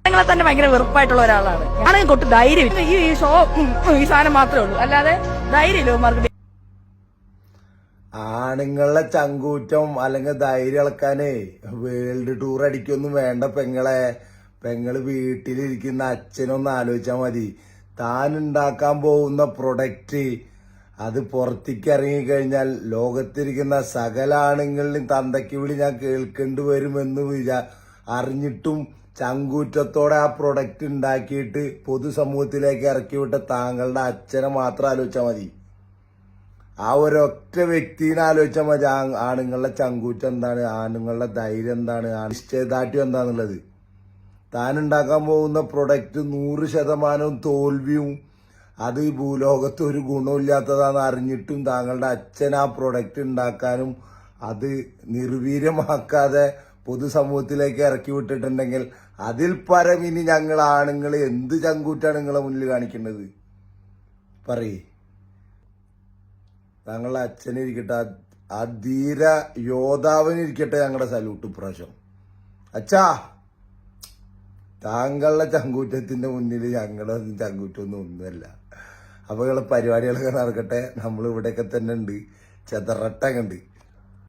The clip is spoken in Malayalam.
നിങ്ങളെ തന്നെ ഭയങ്കര വെറുപ്പായിട്ടുള്ള ഒരാളാണ്. ഞാനും കൊട്ട് ധൈര്യം ഈ ഷോ ഈ സാധനം മാത്രമേ ഉള്ളൂ, അല്ലാതെ ധൈര്യമില്ല. ആണുങ്ങളുടെ ചങ്കൂറ്റം അല്ലെങ്കിൽ ധൈര്യം ഇളക്കാനേ വേൾഡ് ടൂർ അടിക്കൊന്നും വേണ്ട പെങ്ങളെ. പെങ്ങള് വീട്ടിലിരിക്കുന്ന അച്ഛനൊന്ന് ആലോചിച്ചാൽ മതി. താൻ ഉണ്ടാക്കാൻ പോകുന്ന പ്രൊഡക്റ്റ് അത് പുറത്തേക്ക് ഇറങ്ങിക്കഴിഞ്ഞാൽ ലോകത്തിരിക്കുന്ന സകല ആണുങ്ങളിലും തന്തയ്ക്ക് വിളി ഞാൻ കേൾക്കേണ്ടി വരുമെന്ന് അറിഞ്ഞിട്ടും ചങ്കൂറ്റത്തോടെ ആ പ്രൊഡക്റ്റ് ഉണ്ടാക്കിയിട്ട് പൊതുസമൂഹത്തിലേക്ക് ഇറക്കി വിട്ട താങ്കളുടെ അച്ഛനെ മാത്രം ആലോചിച്ചാൽ മതി. ആ ഒരൊറ്റ വ്യക്തിനെ ആലോചിച്ചാൽ മതി. ആണുങ്ങളുടെ ചങ്കൂറ്റം എന്താണ്, ആണുങ്ങളുടെ ധൈര്യം എന്താണ്, നിശ്ചയദാർഢ്യം എന്താന്നുള്ളത്. താൻ ഉണ്ടാക്കാൻ പോകുന്ന പ്രൊഡക്റ്റ് 100% തോൽവിയും അത് ഈ ഭൂലോകത്ത് ഒരു ഗുണമില്ലാത്തതാണെന്ന് അറിഞ്ഞിട്ടും താങ്കളുടെ അച്ഛൻ ആ പ്രൊഡക്റ്റ് ഉണ്ടാക്കാനും അത് നിർവീര്യമാക്കാതെ പൊതുസമൂഹത്തിലേക്ക് ഇറക്കി വിട്ടിട്ടുണ്ടെങ്കിൽ അതിൽ പരം ഇനി ഞങ്ങൾ ആണുങ്ങൾ എന്ത് ചങ്കൂറ്റാണ് നിങ്ങളെ മുന്നിൽ കാണിക്കേണ്ടത്? പറയേ. താങ്കളുടെ അച്ഛനിരിക്കട്ടെ, ആ ധീര യോദ്ധാവിനിരിക്കട്ടെ ഞങ്ങളുടെ സല്യൂട്ട് ഇപ്രാവശ്യം. അച്ഛാ, താങ്കളുടെ ചങ്കൂറ്റത്തിന്റെ മുന്നിൽ ഞങ്ങളുടെ ചങ്കൂറ്റൊന്നും ഒന്നുമല്ല. അപ്പൊ നിങ്ങളെ പരിപാടികളൊക്കെ നടക്കട്ടെ. നമ്മൾ ഇവിടെയൊക്കെ തന്നെ ഉണ്ട്, ചെതറട്ട കണ്ട്.